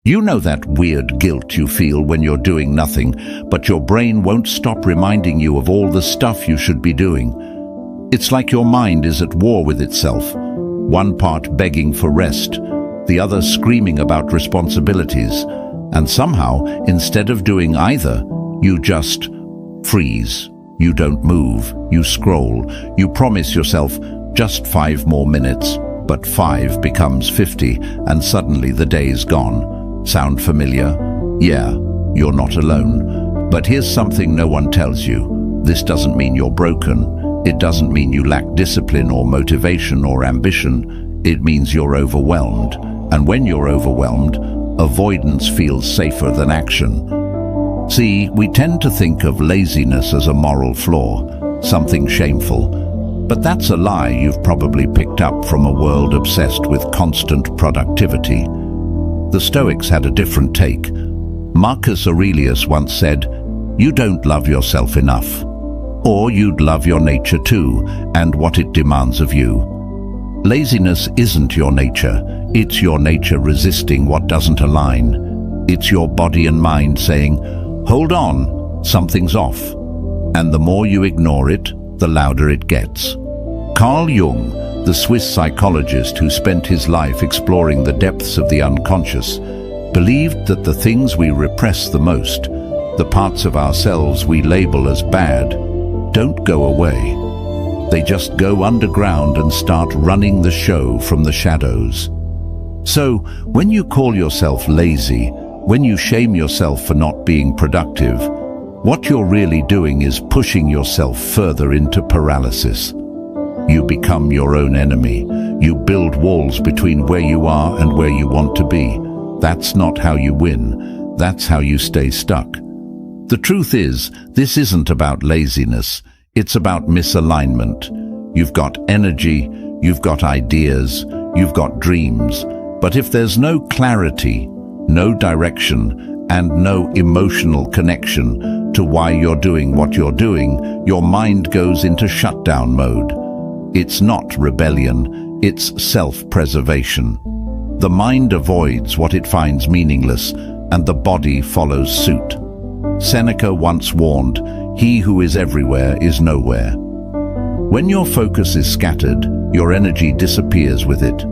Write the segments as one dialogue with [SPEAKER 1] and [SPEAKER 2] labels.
[SPEAKER 1] You know that weird guilt you feel when you're doing nothing, but your brain won't stop reminding you of all the stuff you should be doing. It's like your mind is at war with itself, one part begging for rest, the other screaming about responsibilities, and somehow, instead of doing either, you just freeze. You don't move, you scroll, you promise yourself just 5 more minutes, but 5 becomes 50, and suddenly the day's gone. Sound familiar? Yeah, you're not alone. But here's something no one tells you. This doesn't mean you're broken. It doesn't mean you lack discipline or motivation or ambition. It means you're overwhelmed. And when you're overwhelmed, avoidance feels safer than action. See, we tend to think of laziness as a moral flaw, something shameful. But that's a lie you've probably picked up from a world obsessed with constant productivity. The Stoics had a different take. Marcus Aurelius once said, "You don't love yourself enough. Or you'd love your nature too, and what it demands of you." Laziness isn't your nature. It's your nature resisting what doesn't align. It's your body and mind saying, "Hold on, something's off." And the more you ignore it, the louder it gets. Carl Jung, the Swiss psychologist who spent his life exploring the depths of the unconscious, believed that the things we repress the most, the parts of ourselves we label as bad, don't go away. They just go underground and start running the show from the shadows. So, when you call yourself lazy, when you shame yourself for not being productive, what you're really doing is pushing yourself further into paralysis. You become your own enemy. You build walls between where you are and where you want to be. That's not how you win. That's how you stay stuck. The truth is, this isn't about laziness. It's about misalignment. You've got energy, you've got ideas, you've got dreams. But if there's no clarity, no direction, and no emotional connection to why you're doing what you're doing, your mind goes into shutdown mode. It's not rebellion, it's self-preservation. The mind avoids what it finds meaningless, and the body follows suit. Seneca once warned, "He who is everywhere is nowhere." When your focus is scattered, your energy disappears with it.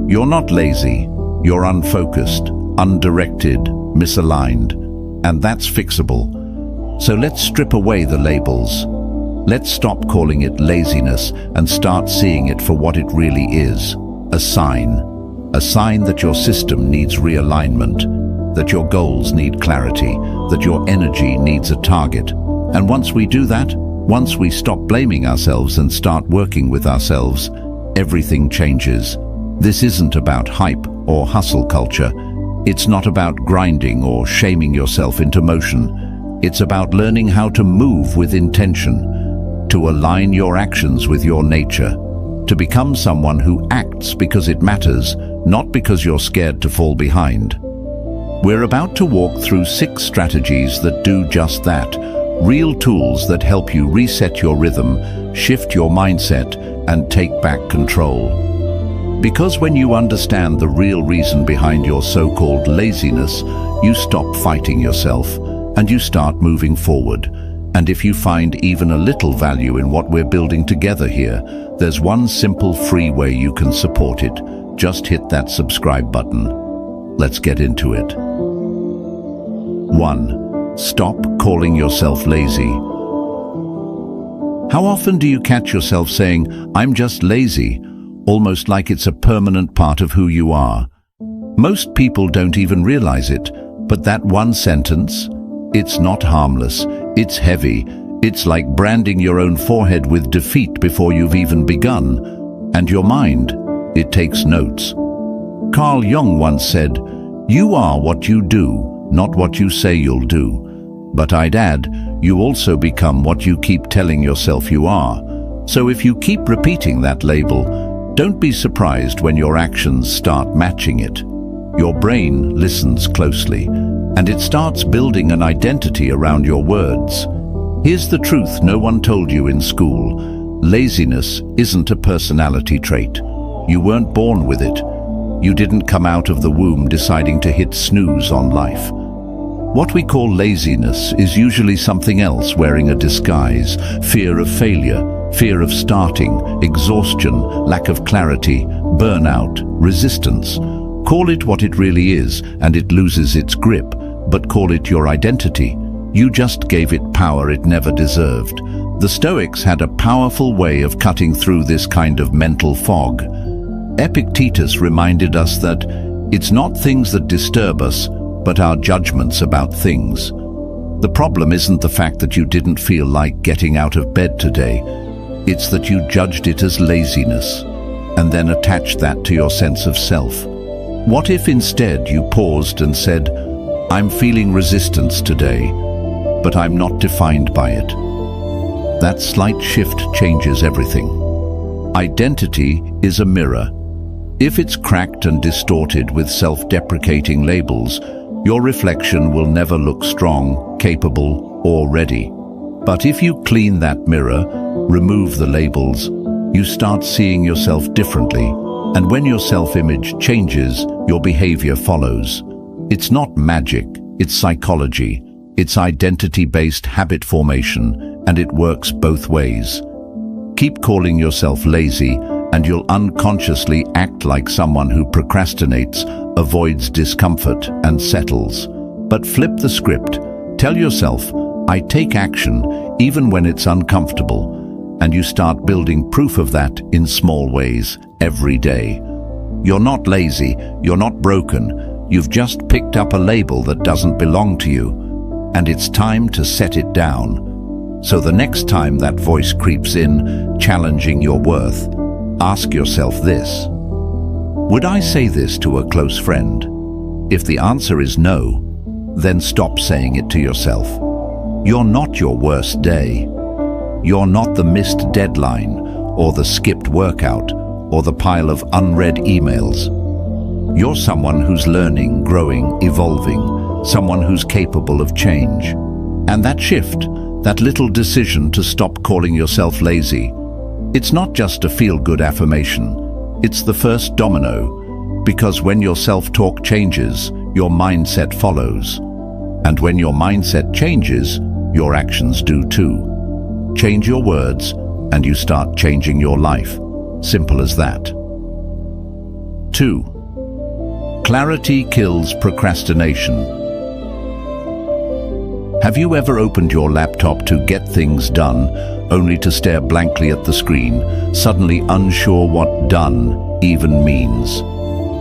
[SPEAKER 1] You're not lazy, you're unfocused, undirected, misaligned, and that's fixable. So let's strip away the labels. Let's stop calling it laziness and start seeing it for what it really is, a sign. A sign that your system needs realignment, that your goals need clarity, that your energy needs a target. And once we do that, once we stop blaming ourselves and start working with ourselves, everything changes. This isn't about hype or hustle culture. It's not about grinding or shaming yourself into motion. It's about learning how to move with intention, to align your actions with your nature, to become someone who acts because it matters, not because you're scared to fall behind. We're about to walk through 6 strategies that do just that, real tools that help you reset your rhythm, shift your mindset, and take back control. Because when you understand the real reason behind your so-called laziness, you stop fighting yourself and you start moving forward. And if you find even a little value in what we're building together here, there's one simple free way you can support it. Just hit that subscribe button. Let's get into it. 1. Stop calling yourself lazy. How often do you catch yourself saying, "I'm just lazy," almost like it's a permanent part of who you are? Most people don't even realize it, but that one sentence, it's not harmless, it's heavy, it's like branding your own forehead with defeat before you've even begun. And your mind, it takes notes. Carl Jung once said, "You are what you do, not what you say you'll do." But I'd add, you also become what you keep telling yourself you are. So if you keep repeating that label, don't be surprised when your actions start matching it. Your brain listens closely, and it starts building an identity around your words. Here's the truth no one told you in school. Laziness isn't a personality trait. You weren't born with it. You didn't come out of the womb deciding to hit snooze on life. What we call laziness is usually something else wearing a disguise: fear of failure, fear of starting, exhaustion, lack of clarity, burnout, resistance. Call it what it really is, and it loses its grip, but call it your identity. You just gave it power it never deserved. The Stoics had a powerful way of cutting through this kind of mental fog. Epictetus reminded us that it's not things that disturb us, but our judgments about things. The problem isn't the fact that you didn't feel like getting out of bed today. It's that you judged it as laziness, and then attached that to your sense of self. What if instead you paused and said, "I'm feeling resistance today, but I'm not defined by it"? That slight shift changes everything. Identity is a mirror. If it's cracked and distorted with self-deprecating labels, your reflection will never look strong, capable, or ready. But if you clean that mirror, remove the labels, you start seeing yourself differently. And when your self-image changes, your behavior follows. It's not magic, it's psychology. It's identity-based habit formation, and it works both ways. Keep calling yourself lazy, and you'll unconsciously act like someone who procrastinates, avoids discomfort, and settles. But flip the script. Tell yourself, "I take action, even when it's uncomfortable," and you start building proof of that in small ways, every day. You're not lazy, you're not broken, you've just picked up a label that doesn't belong to you, and it's time to set it down. So the next time that voice creeps in, challenging your worth, ask yourself this: would I say this to a close friend? If the answer is no, then stop saying it to yourself. You're not your worst day. You're not the missed deadline, or the skipped workout, or the pile of unread emails. You're someone who's learning, growing, evolving, someone who's capable of change. And that shift, that little decision to stop calling yourself lazy, it's not just a feel-good affirmation, it's the first domino, because when your self-talk changes, your mindset follows. And when your mindset changes, your actions do too. Change your words, and you start changing your life. Simple as that. 2. Clarity kills procrastination. Have you ever opened your laptop to get things done, only to stare blankly at the screen, suddenly unsure what done even means?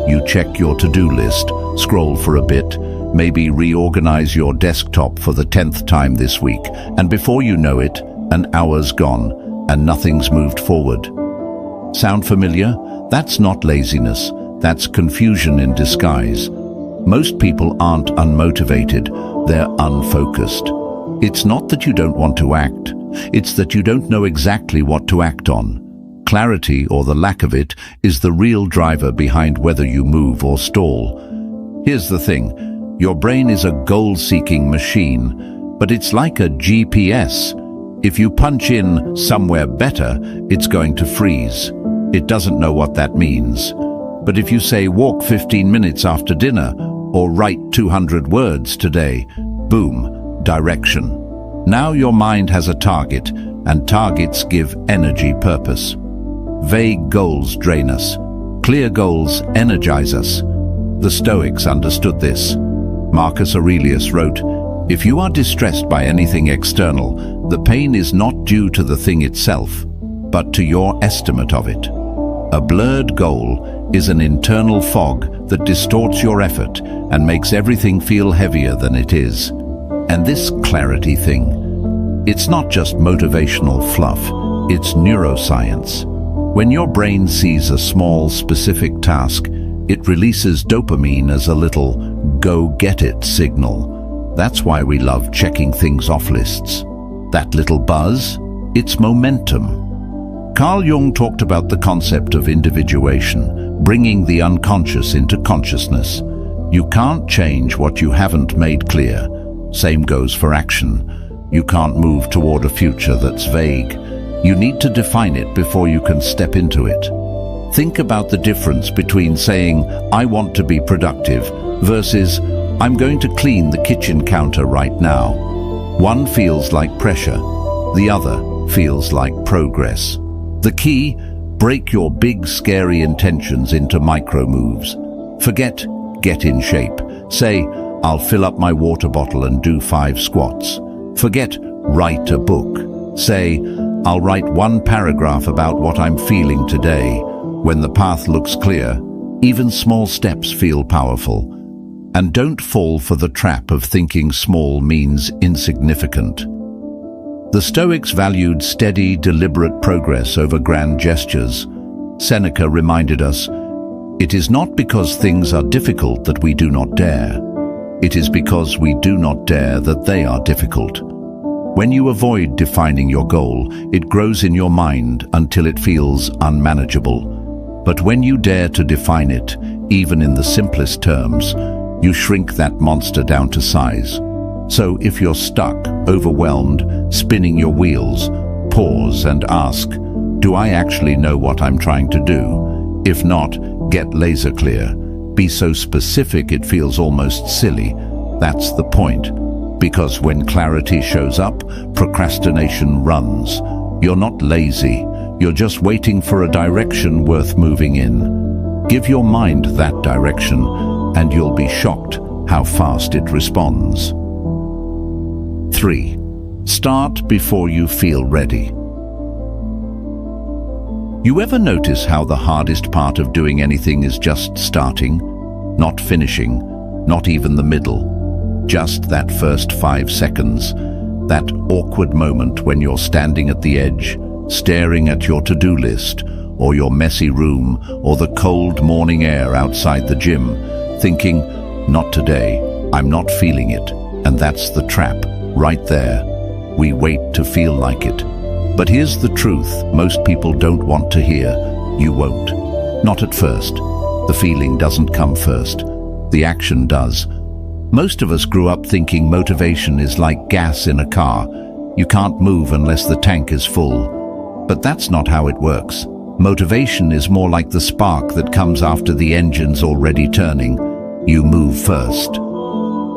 [SPEAKER 1] You check your to-do list, scroll for a bit, maybe reorganize your desktop for the 10th time this week, and before you know it, an hour's gone, and nothing's moved forward. Sound familiar? That's not laziness, that's confusion in disguise. Most people aren't unmotivated, they're unfocused. It's not that you don't want to act, it's that you don't know exactly what to act on. Clarity, or the lack of it, is the real driver behind whether you move or stall. Here's the thing, your brain is a goal-seeking machine, but it's like a GPS. If you punch in "somewhere better," it's going to freeze. It doesn't know what that means. But if you say "walk 15 minutes after dinner," or "write 200 words today," boom, direction. Now your mind has a target, and targets give energy purpose. Vague goals drain us. Clear goals energize us. The Stoics understood this. Marcus Aurelius wrote, "If you are distressed by anything external, the pain is not due to the thing itself, but to your estimate of it." A blurred goal is an internal fog that distorts your effort and makes everything feel heavier than it is. And this clarity thing, it's not just motivational fluff, it's neuroscience. When your brain sees a small, specific task, it releases dopamine as a little "go get it" signal. That's why we love checking things off lists. That little buzz, it's momentum. Carl Jung talked about the concept of individuation, bringing the unconscious into consciousness. You can't change what you haven't made clear. Same goes for action. You can't move toward a future that's vague. You need to define it before you can step into it. Think about the difference between saying, "I want to be productive," versus, "I'm going to clean the kitchen counter right now." One feels like pressure, the other feels like progress. The key: break your big, scary intentions into micro moves. Forget "get in shape." Say, "I'll fill up my water bottle and do 5 squats." Forget "write a book." Say, "I'll write 1 paragraph about what I'm feeling today." When the path looks clear, even small steps feel powerful. And don't fall for the trap of thinking small means insignificant. The Stoics valued steady, deliberate progress over grand gestures. Seneca reminded us, "It is not because things are difficult that we do not dare. It is because we do not dare that they are difficult." When you avoid defining your goal, it grows in your mind until it feels unmanageable. But when you dare to define it, even in the simplest terms, you shrink that monster down to size. So if you're stuck, overwhelmed, spinning your wheels, pause and ask, "Do I actually know what I'm trying to do?" If not, get laser clear. Be so specific it feels almost silly. That's the point. Because when clarity shows up, procrastination runs. You're not lazy. You're just waiting for a direction worth moving in. Give your mind that direction, and you'll be shocked how fast it responds. 3. Start before you feel ready. You ever notice how the hardest part of doing anything is just starting? Not finishing, not even the middle. Just that first 5 seconds, that awkward moment when you're standing at the edge, staring at your to-do list, or your messy room, or the cold morning air outside the gym, thinking, "Not today, I'm not feeling it." And that's the trap, right there. We wait to feel like it. But here's the truth most people don't want to hear. You won't. Not at first. The feeling doesn't come first. The action does. Most of us grew up thinking motivation is like gas in a car. You can't move unless the tank is full. But that's not how it works. Motivation is more like the spark that comes after the engine's already turning. You move first.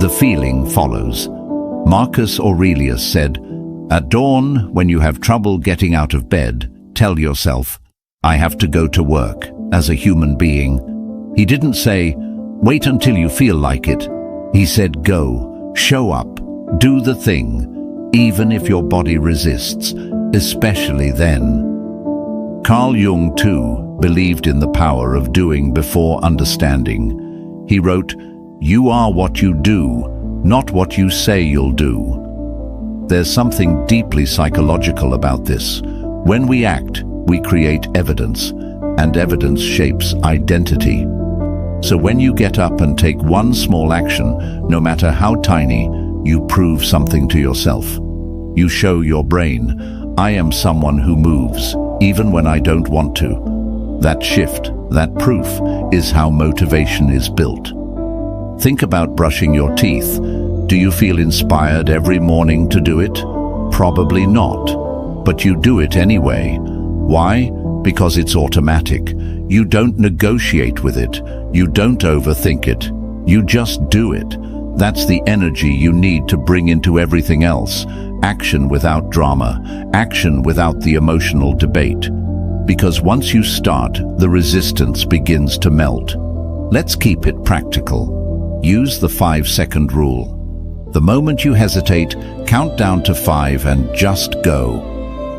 [SPEAKER 1] The feeling follows. Marcus Aurelius said, "At dawn, when you have trouble getting out of bed, tell yourself, 'I have to go to work,' as a human being." He didn't say, "Wait until you feel like it." He said, "Go, show up, do the thing, even if your body resists, especially then." Carl Jung, too, believed in the power of doing before understanding. He wrote, "You are what you do, not what you say you'll do." There's something deeply psychological about this. When we act, we create evidence, and evidence shapes identity. So when you get up and take one small action, no matter how tiny, you prove something to yourself. You show your brain, "I am someone who moves, even when I don't want to." That shift, that proof, is how motivation is built. Think about brushing your teeth. Do you feel inspired every morning to do it? Probably not. But you do it anyway. Why? Because it's automatic. You don't negotiate with it. You don't overthink it. You just do it. That's the energy you need to bring into everything else. Action without drama. Action without the emotional debate. Because once you start, the resistance begins to melt. Let's keep it practical. Use the 5-second rule. The moment you hesitate, count down to 5 and just go.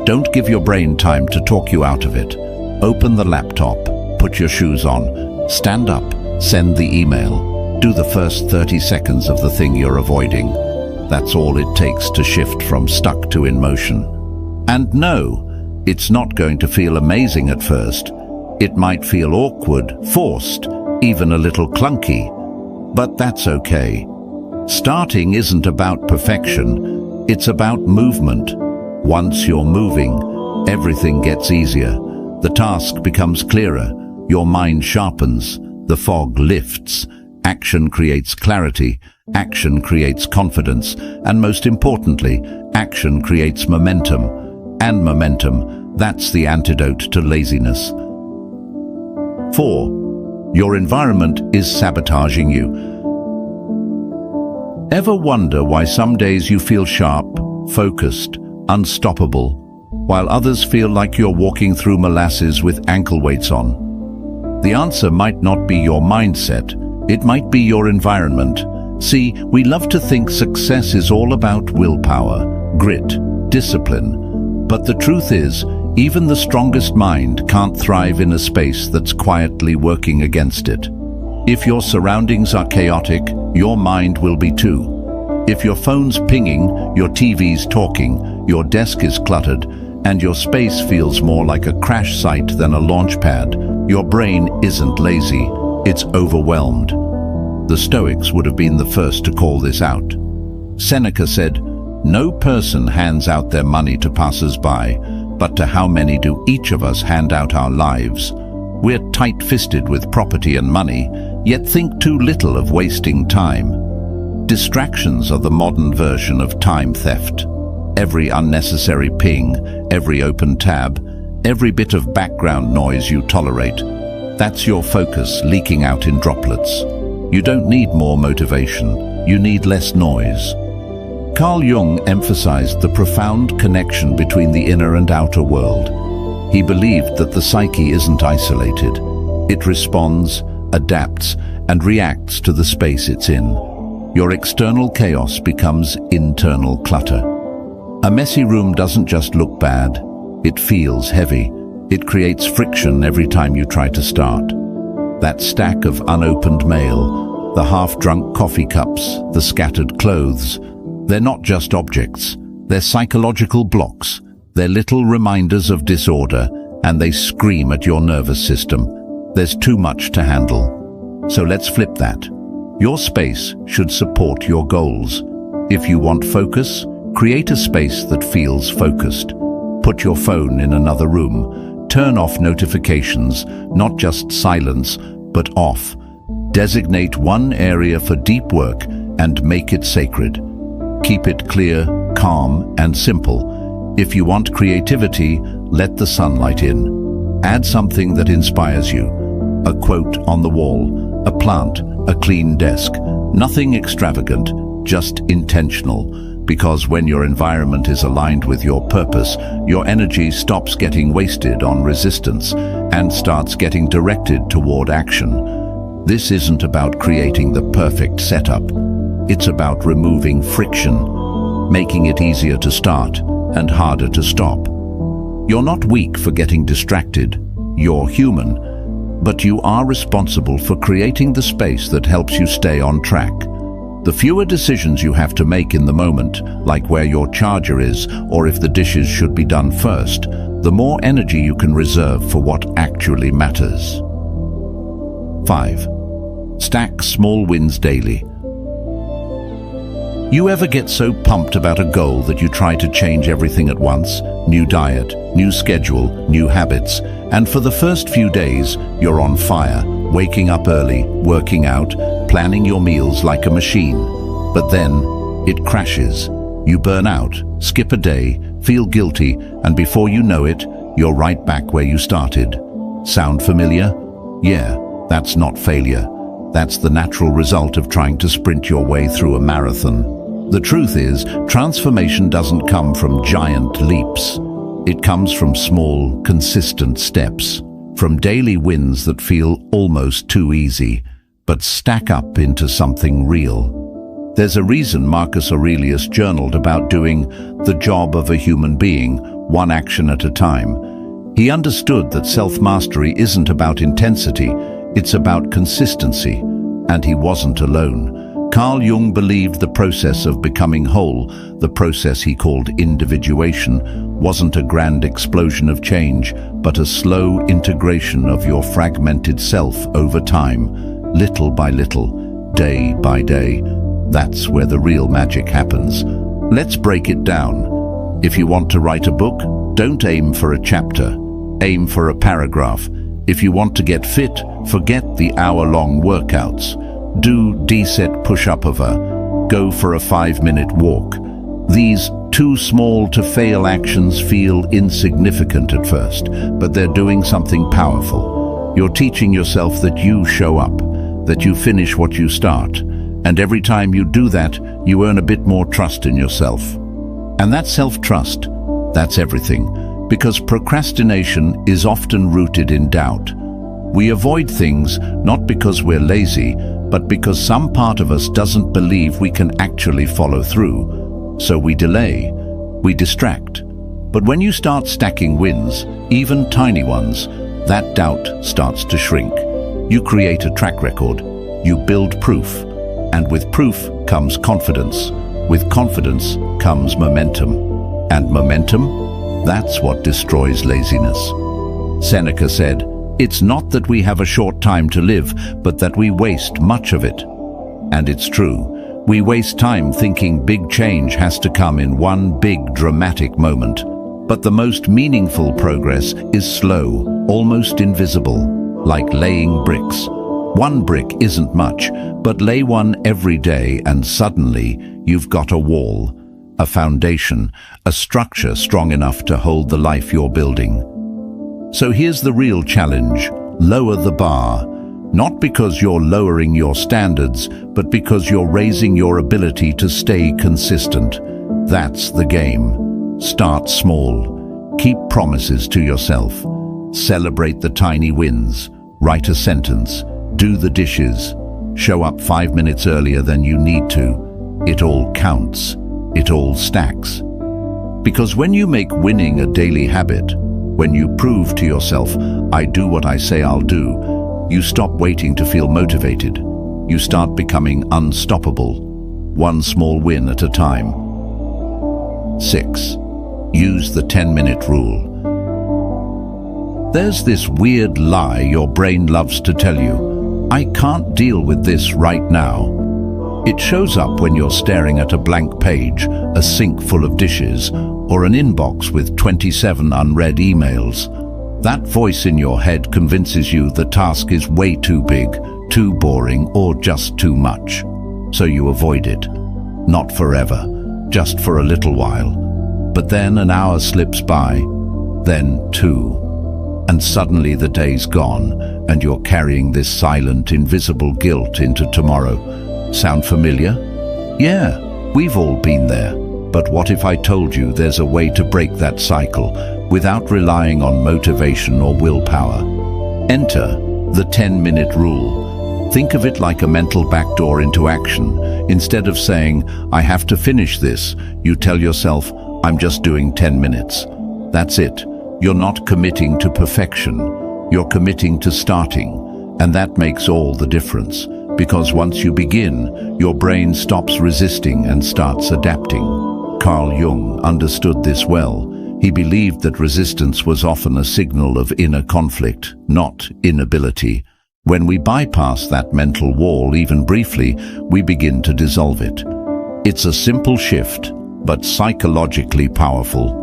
[SPEAKER 1] Don't give your brain time to talk you out of it. Open the laptop, put your shoes on, stand up, send the email. Do the first 30 seconds of the thing you're avoiding. That's all it takes to shift from stuck to in motion. And no, it's not going to feel amazing at first. It might feel awkward, forced, even a little clunky. But that's okay. Starting isn't about perfection, it's about movement. Once you're moving, everything gets easier. The task becomes clearer, your mind sharpens, the fog lifts. Action creates clarity, action creates confidence, and most importantly, action creates momentum. And momentum, that's the antidote to laziness. 4. Your environment is sabotaging you. Ever wonder why some days you feel sharp, focused, unstoppable, while others feel like you're walking through molasses with ankle weights on? The answer might not be your mindset, it might be your environment. See, we love to think success is all about willpower, grit, discipline. But the truth is, even the strongest mind can't thrive in a space that's quietly working against it. If your surroundings are chaotic, your mind will be too. If your phone's pinging, your TV's talking, your desk is cluttered, and your space feels more like a crash site than a launch pad, your brain isn't lazy, it's overwhelmed. The Stoics would have been the first to call this out. Seneca said, "No person hands out their money to passers-by, but to how many do each of us hand out our lives? We're tight-fisted with property and money, yet think too little of wasting time." Distractions are the modern version of time theft. Every unnecessary ping, every open tab, every bit of background noise you tolerate, that's your focus leaking out in droplets. You don't need more motivation, you need less noise. Carl Jung emphasized the profound connection between the inner and outer world. He believed that the psyche isn't isolated. It responds, adapts, and reacts to the space it's in. Your external chaos becomes internal clutter. A messy room doesn't just look bad, it feels heavy. It creates friction every time you try to start. That stack of unopened mail, the half-drunk coffee cups, the scattered clothes, they're not just objects, they're psychological blocks. They're little reminders of disorder, and they scream at your nervous system. There's too much to handle. So let's flip that. Your space should support your goals. If you want focus, create a space that feels focused. Put your phone in another room. Turn off notifications, not just silence, but off. Designate one area for deep work and make it sacred. Keep it clear, calm, and simple. If you want creativity, let the sunlight in. Add something that inspires you. A quote on the wall, a plant, a clean desk. Nothing extravagant, just intentional. Because when your environment is aligned with your purpose, your energy stops getting wasted on resistance and starts getting directed toward action. This isn't about creating the perfect setup. It's about removing friction, making it easier to start and harder to stop. You're not weak for getting distracted. You're human. But you are responsible for creating the space that helps you stay on track. The fewer decisions you have to make in the moment, like where your charger is or if the dishes should be done first, the more energy you can reserve for what actually matters. 5. Stack small wins daily. You ever get so pumped about a goal that you try to change everything at once? New diet, new schedule, new habits, and for the first few days, you're on fire, waking up early, working out, planning your meals like a machine. But then, it crashes. You burn out, skip a day, feel guilty, and before you know it, you're right back where you started. Sound familiar? Yeah, that's not failure. That's the natural result of trying to sprint your way through a marathon. The truth is, transformation doesn't come from giant leaps. It comes from small, consistent steps, from daily wins that feel almost too easy, but stack up into something real. There's a reason Marcus Aurelius journaled about doing the job of a human being, one action at a time. He understood that self-mastery isn't about intensity, it's about consistency, and he wasn't alone. Carl Jung believed the process of becoming whole, the process he called individuation, wasn't a grand explosion of change, but a slow integration of your fragmented self over time, little by little, day by day. That's where the real magic happens. Let's break it down. If you want to write a book, don't aim for a chapter, aim for a paragraph. If you want to get fit, forget the hour-long workouts. Do D-set push-up-over. Go for a 5-minute walk. These too small to fail actions feel insignificant at first, but they're doing something powerful. You're teaching yourself that you show up, that you finish what you start, and every time you do that, you earn a bit more trust in yourself. And that self-trust, that's everything, because procrastination is often rooted in doubt. We avoid things not because we're lazy, but because some part of us doesn't believe we can actually follow through. So we delay, we distract. But when you start stacking wins, even tiny ones, that doubt starts to shrink. You create a track record, you build proof, and with proof comes confidence. With confidence comes momentum. And momentum? That's what destroys laziness. Seneca said, "It's not that we have a short time to live, but that we waste much of it." And it's true. We waste time thinking big change has to come in one big dramatic moment. But the most meaningful progress is slow, almost invisible, like laying bricks. One brick isn't much, but lay one every day and suddenly you've got a wall, a foundation, a structure strong enough to hold the life you're building. So here's the real challenge: lower the bar. Not because you're lowering your standards, but because you're raising your ability to stay consistent. That's the game. Start small. Keep promises to yourself. Celebrate the tiny wins. Write a sentence. Do the dishes. Show up 5 minutes earlier than you need to. It all counts. It all stacks. Because when you make winning a daily habit, when you prove to yourself, "I do what I say I'll do," you stop waiting to feel motivated. You start becoming unstoppable, one small win at a time. 6. Use the 10-minute rule. There's this weird lie your brain loves to tell you: "I can't deal with this right now." It shows up when you're staring at a blank page, a sink full of dishes, or an inbox with 27 unread emails. That voice in your head convinces you the task is way too big, too boring, or just too much. So you avoid it. Not forever, just for a little while. But then an hour slips by, then 2. And suddenly the day's gone, and you're carrying this silent, invisible guilt into tomorrow. Sound familiar? Yeah, we've all been there. But what if I told you there's a way to break that cycle without relying on motivation or willpower? Enter the 10-minute rule. Think of it like a mental backdoor into action. Instead of saying, "I have to finish this," you tell yourself, "I'm just doing 10 minutes. That's it. You're not committing to perfection. You're committing to starting. And that makes all the difference. Because once you begin, your brain stops resisting and starts adapting. Carl Jung understood this well. He believed that resistance was often a signal of inner conflict, not inability. When we bypass that mental wall even briefly, we begin to dissolve it. It's a simple shift, but psychologically powerful.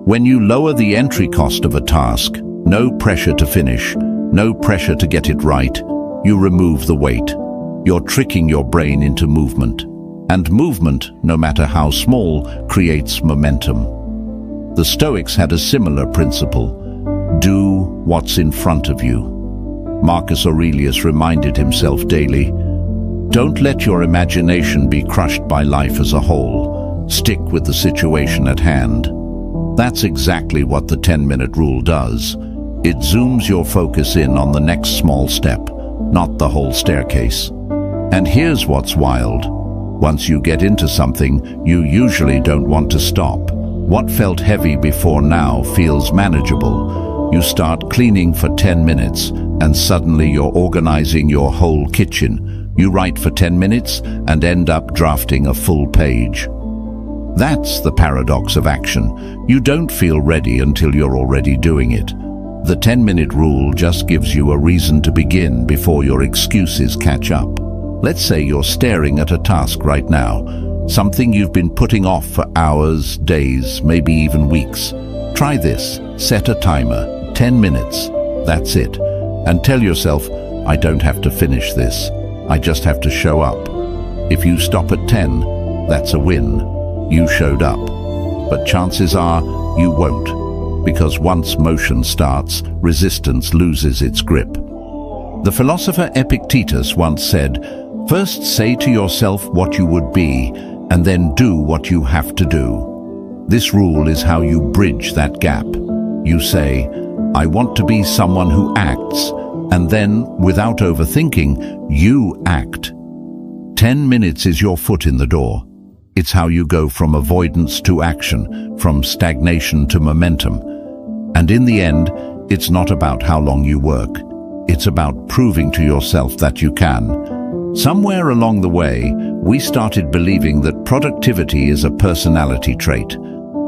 [SPEAKER 1] When you lower the entry cost of a task, no pressure to finish, no pressure to get it right, you remove the weight. You're tricking your brain into movement. And movement, no matter how small, creates momentum. The Stoics had a similar principle. Do what's in front of you. Marcus Aurelius reminded himself daily, "Don't let your imagination be crushed by life as a whole. Stick with the situation at hand." That's exactly what the 10-minute rule does. It zooms your focus in on the next small step, not the whole staircase. And here's what's wild. Once you get into something, you usually don't want to stop. What felt heavy before now feels manageable. You start cleaning for 10 minutes, and suddenly you're organizing your whole kitchen. You write for 10 minutes and end up drafting a full page. That's the paradox of action. You don't feel ready until you're already doing it. The 10-minute rule just gives you a reason to begin before your excuses catch up. Let's say you're staring at a task right now, something you've been putting off for hours, days, maybe even weeks. Try this. Set a timer, 10 minutes. That's it. And tell yourself, "I don't have to finish this. I just have to show up." If you stop at 10, that's a win. You showed up. But chances are you won't. because once motion starts, resistance loses its grip. The philosopher Epictetus once said, "First say to yourself what you would be, and then do what you have to do." This rule is how you bridge that gap. You say, "I want to be someone who acts," and then, without overthinking, you act. 10 minutes is your foot in the door. It's how you go from avoidance to action, from stagnation to momentum. And in the end, it's not about how long you work. It's about proving to yourself that you can. Somewhere along the way, we started believing that productivity is a personality trait,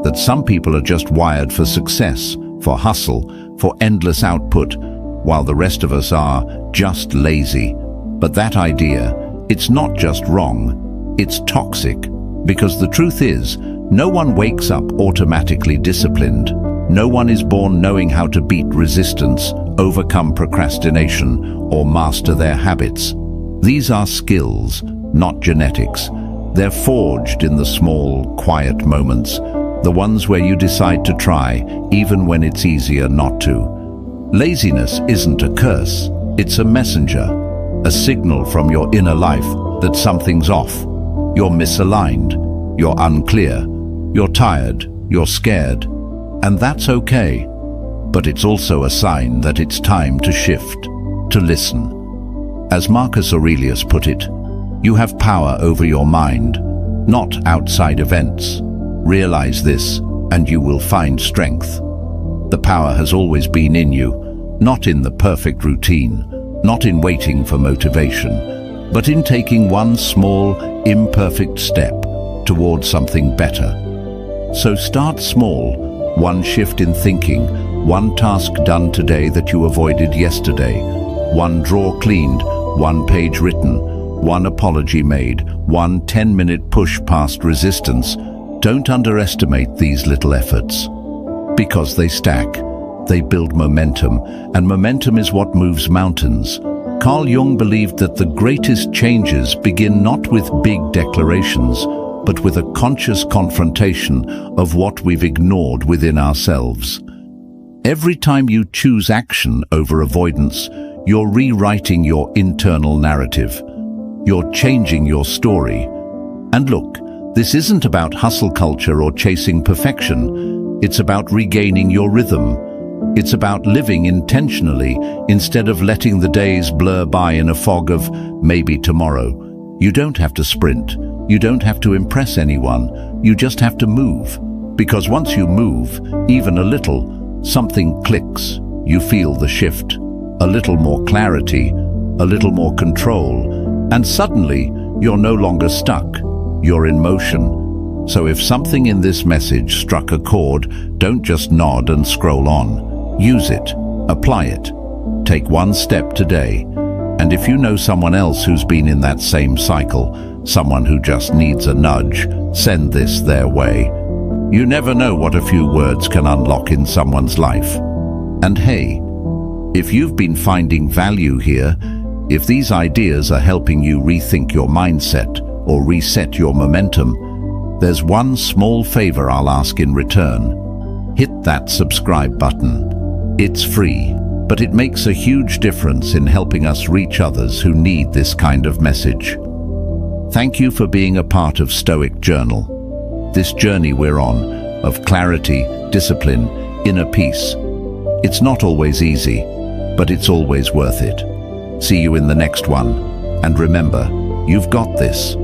[SPEAKER 1] that some people are just wired for success, for hustle, for endless output, while the rest of us are just lazy. But that idea, it's not just wrong, it's toxic. Because the truth is, no one wakes up automatically disciplined. No one is born knowing how to beat resistance, overcome procrastination, or master their habits. These are skills, not genetics. They're forged in the small, quiet moments, the ones where you decide to try, even when it's easier not to. Laziness isn't a curse, it's a messenger, a signal from your inner life that something's off. You're misaligned, you're unclear, you're tired, you're scared, and that's okay. But it's also a sign that it's time to shift, to listen. As Marcus Aurelius put it, you have power over your mind, not outside events. Realize this, and you will find strength. The power has always been in you, not in the perfect routine, not in waiting for motivation, but in taking one small, imperfect step towards something better. So start small, one shift in thinking, one task done today that you avoided yesterday, one drawer cleaned, one page written, one apology made, one 10-minute push past resistance. Don't underestimate these little efforts, because they stack, they build momentum, and momentum is what moves mountains. Carl Jung believed that the greatest changes begin not with big declarations, but with a conscious confrontation of what we've ignored within ourselves. Every time you choose action over avoidance, you're rewriting your internal narrative. You're changing your story. And look, this isn't about hustle culture or chasing perfection. It's about regaining your rhythm. It's about living intentionally instead of letting the days blur by in a fog of maybe tomorrow. You don't have to sprint. You don't have to impress anyone. You just have to move. Because once you move, even a little, something clicks. You feel the shift. A little more clarity, a little more control, and suddenly you're no longer stuck. You're in motion. So if something in this message struck a chord, don't just nod and scroll on. Use it. Apply it. Take one step today. And if you know someone else who's been in that same cycle, someone who just needs a nudge, send this their way. You never know what a few words can unlock in someone's life. And hey, if you've been finding value here, if these ideas are helping you rethink your mindset or reset your momentum, there's one small favor I'll ask in return. Hit that subscribe button. It's free, but it makes a huge difference in helping us reach others who need this kind of message. Thank you for being a part of Stoic Journal. This journey we're on, of clarity, discipline, inner peace. It's not always easy, but it's always worth it. See you in the next one. And remember, you've got this.